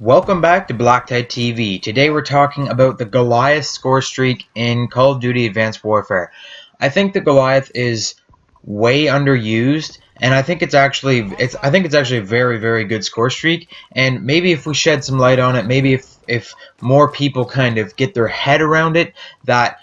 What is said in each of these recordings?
Welcome back to BlackTideTV. Today we're talking about the Goliath score streak in Call of Duty Advanced Warfare. I think the Goliath is way underused, and I think it's actually a very good score streak. And maybe if we shed some light on it, maybe if more people kind of get their head around it, that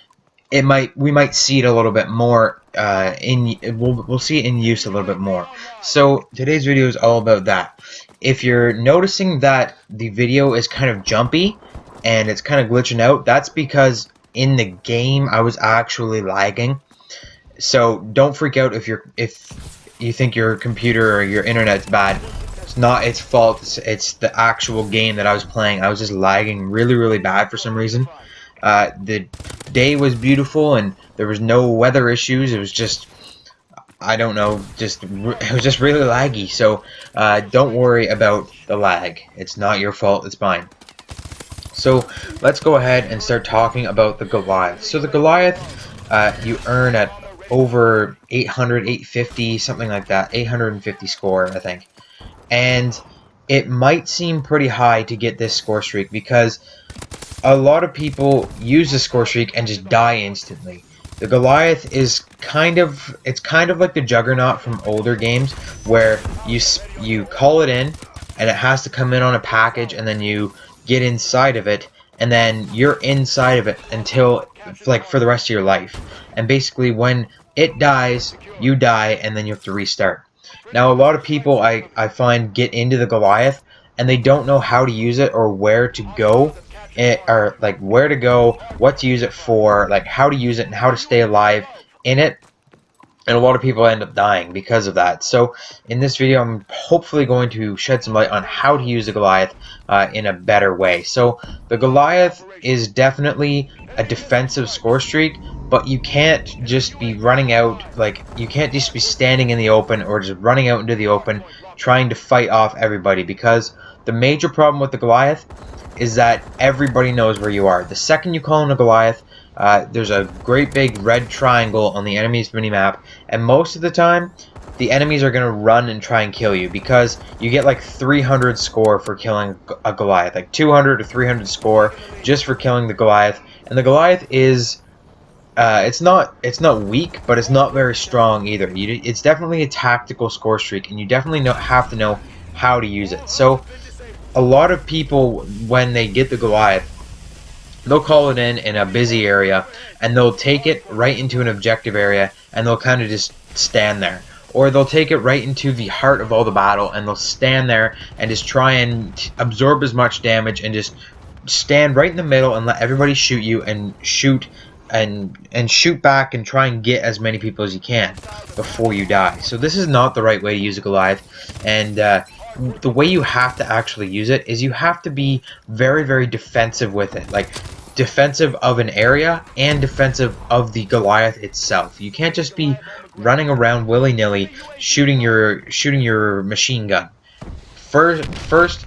we might see it a little bit more we'll see it in use a little bit more. So today's video is all about that. If you're noticing that the video is kind of jumpy and it's kind of glitching out, that's because in the game I was actually lagging. So don't freak out if you think your computer or your internet's bad. It's not its fault. It's the actual game that I was playing. I was just lagging really bad for some reason. The day was beautiful and there was no weather issues. It was just, I don't know, it was just really laggy. So don't worry about the lag. It's not your fault. It's mine. So let's go ahead and start talking about the Goliath. So the Goliath, you earn at over 800, 850, something like that, 850 score, I think. And it might seem pretty high to get this score streak because a lot of people use the score streak and just die instantly. The Goliath is kind of like the Juggernaut from older games, where you call it in and it has to come in on a package, and then you get inside of it, and then you're inside of it until like for the rest of your life. And basically when it dies, you die, and then you have to restart. Now a lot of people I find get into the Goliath and they don't know how to use it or where to go. Or like where to go, what to use it for, like how to use it and how to stay alive in it. And a lot of people end up dying because of that. So in this video I'm hopefully going to shed some light on how to use the Goliath in a better way. So the Goliath is definitely a defensive score streak, but you can't just be running out, like you can't just be standing in the open or just running out into the open trying to fight off everybody, because the major problem with the Goliath is that everybody knows where you are. The second you call in a Goliath, there's a great big red triangle on the enemy's minimap, and most of the time the enemies are going to run and try and kill you, because you get like 300 score for killing a Goliath, like 200 or 300 score just for killing the Goliath. And the Goliath is it's not weak, but it's not very strong either. It's definitely a tactical score streak, and you definitely have to know how to use it. So a lot of people, when they get the Goliath, they'll call it in a busy area, and they'll take it right into an objective area, and they'll kind of just stand there. Or they'll take it right into the heart of all the battle, and they'll stand there and just try and absorb as much damage and just stand right in the middle and let everybody shoot you, and shoot back and try and get as many people as you can before you die. So this is not the right way to use a Goliath, and the way you have to actually use it is you have to be very defensive with it, like defensive of an area and defensive of the Goliath itself. You can't just be running around willy-nilly shooting your machine gun. First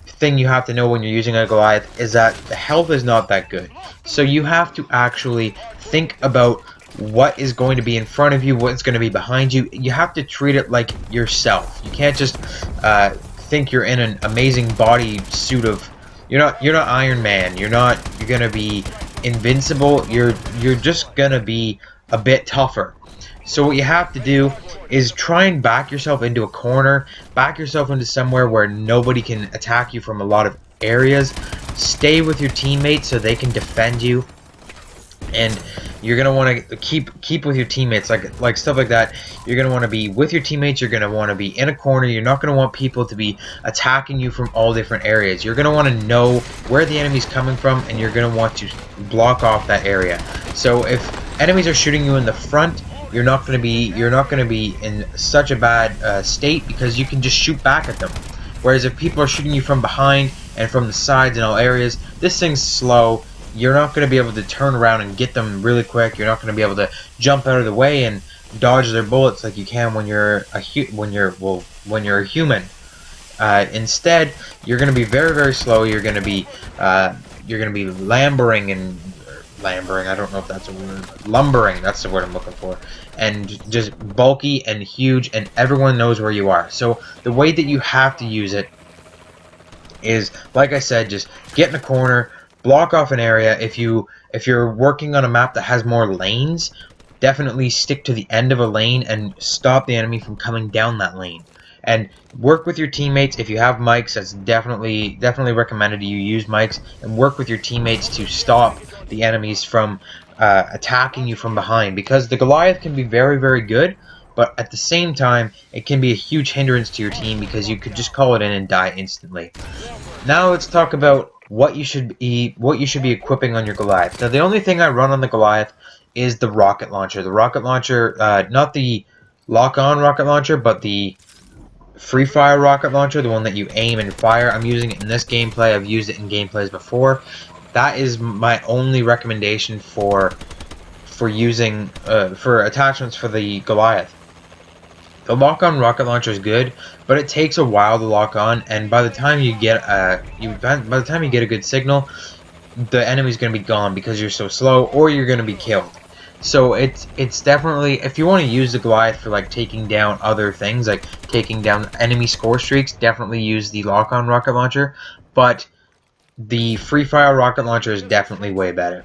thing you have to know when you're using a Goliath is that the health is not that good. So you have to actually think about what is going to be in front of you, what's going to be behind you. You have to treat it like yourself. You can't just think you're in an amazing body suit of, you're not Iron Man. You're gonna be invincible. You're just gonna be a bit tougher. So what you have to do is try and back yourself into a corner, back yourself into somewhere where nobody can attack you from a lot of areas. Stay with your teammates so they can defend you. And you're gonna want to keep with your teammates, like stuff like that. You're gonna want to be with your teammates. You're gonna want to be in a corner. You're not gonna want people to be attacking you from all different areas. You're gonna want to know where the enemy's coming from, and you're gonna want to block off that area. So if enemies are shooting you in the front, you're not gonna be in such a bad state, because you can just shoot back at them. Whereas if people are shooting you from behind and from the sides and all areas, this thing's slow. You're not going to be able to turn around and get them really quick. You're not going to be able to jump out of the way and dodge their bullets like you can when you're a human. Instead, you're going to be very slow. You're going to be lumbering. I don't know if that's a word. Lumbering. That's the word I'm looking for. And just bulky and huge, and everyone knows where you are. So the way that you have to use it is, like I said, just get in a corner, block off an area. If you're working on a map that has more lanes, definitely stick to the end of a lane and stop the enemy from coming down that lane. And work with your teammates. If you have mics, that's definitely recommended you use mics, and work with your teammates to stop the enemies from attacking you from behind, because the Goliath can be very, very good, but at the same time it can be a huge hindrance to your team because you could just call it in and die instantly. Now let's talk about what you should be equipping on your Goliath. Now the only thing I run on the Goliath is the rocket launcher. The rocket launcher, not the lock-on rocket launcher, but the free fire rocket launcher, the one that you aim and fire. I'm using it in this gameplay. I've used it in gameplays before. That is my only recommendation for using for attachments for the Goliath. The lock-on rocket launcher is good, but it takes a while to lock on, and by the time you get a good signal, the enemy's going to be gone because you're so slow, or you're going to be killed. So it's definitely, if you want to use the Goliath for like taking down other things, like taking down enemy score streaks, definitely use the lock-on rocket launcher. But the free fire rocket launcher is definitely way better.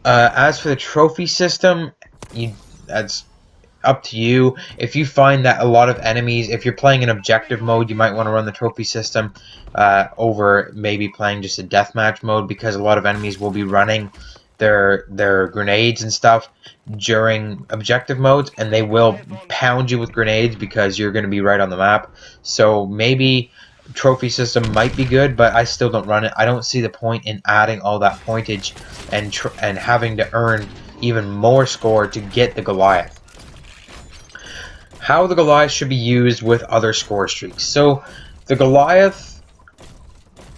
As for the trophy system, that's up to you. If you find that a lot of enemies, if you're playing in objective mode, you might want to run the trophy system over maybe playing just a deathmatch mode, because a lot of enemies will be running their grenades and stuff during objective modes, and they will pound you with grenades because you're going to be right on the map. So maybe trophy system might be good, but I still don't run it. I don't see the point in adding all that pointage and having to earn even more score to get the Goliath. How the Goliath should be used with other score streaks. So the Goliath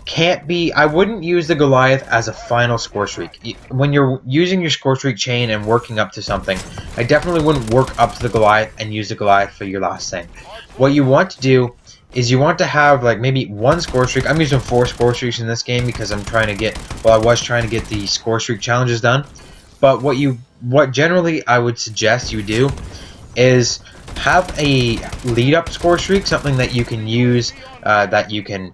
can't be, I wouldn't use the Goliath as a final score streak. When you're using your score streak chain and working up to something, I definitely wouldn't work up to the Goliath and use the Goliath for your last thing. What you want to do is you want to have like maybe one score streak. I'm using 4 score streaks in this game because I'm trying to get, well, I was trying to get the score streak challenges done. But what generally I would suggest you do is have a lead up score streak, something that you can use, that you can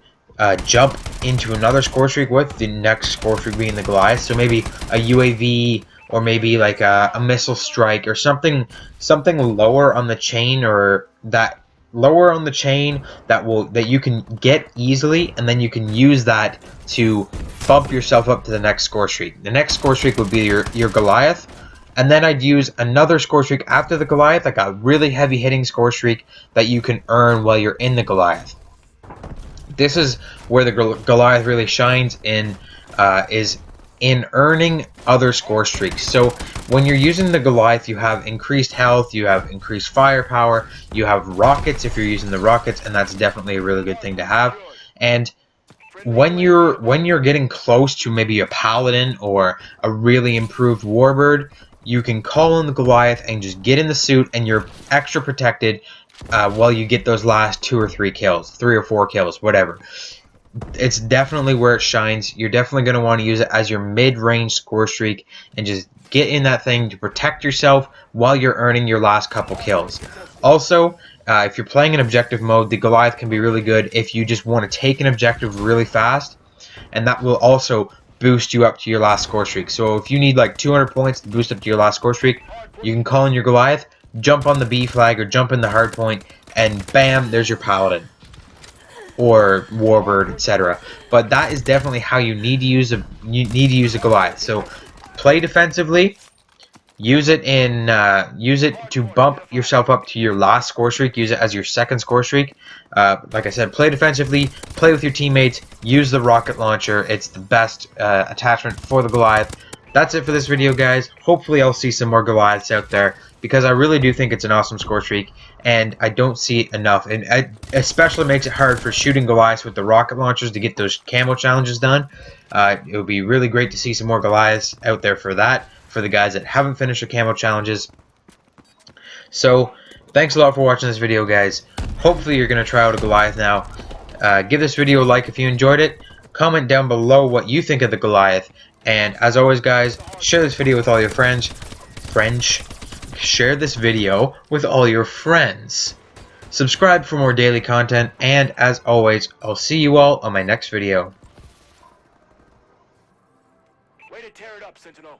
jump into another score streak with, the next score streak being the Goliath. So maybe a UAV, or maybe like a missile strike, or something lower on the chain, or that lower on the chain that you can get easily, and then you can use that to bump yourself up to the next score streak. The next score streak would be your Goliath, and then I'd use another score streak after the Goliath, like a really heavy hitting score streak that you can earn while you're in the Goliath. This is where the Goliath really shines in, is in earning other score streaks. So when you're using the Goliath, you have increased health, you have increased firepower, you have rockets if you're using the rockets, and that's definitely a really good thing to have. And when you're getting close to maybe a paladin or a really improved warbird, you can call in the Goliath and just get in the suit, and you're extra protected while you get those last 2 or 3 kills, 3 or 4 kills, whatever. It's definitely where it shines. You're definitely going to want to use it as your mid-range score streak, and just get in that thing to protect yourself while you're earning your last couple kills. Also, if you're playing in objective mode, the Goliath can be really good if you just want to take an objective really fast, and that will also boost you up to your last score streak. So if you need like 200 points to boost up to your last score streak, you can call in your Goliath, jump on the B flag or jump in the hard point, and bam, there's your paladin or warbird, etc. But that is definitely how you need to use a Goliath. So play defensively, use it to bump yourself up to your last score streak, use it as your second score streak. Like I said, play defensively, play with your teammates, use the rocket launcher. It's the best attachment for the Goliath. That's it for this video, guys. Hopefully I'll see some more Goliaths out there, because I really do think it's an awesome score streak, and I don't see it enough. And it especially makes it hard for shooting Goliaths with the rocket launchers to get those camo challenges done. It would be really great to see some more Goliaths out there for that, for the guys that haven't finished the camo challenges. So thanks a lot for watching this video, guys. Hopefully you're going to try out a Goliath now. Give this video a like if you enjoyed it. Comment down below what you think of the Goliath. And as always, guys, share this video with all your friends. Share this video with all your friends. subscribe for more daily content, and as always, I'll see you all on my next video. Way to tear it up, Sentinel.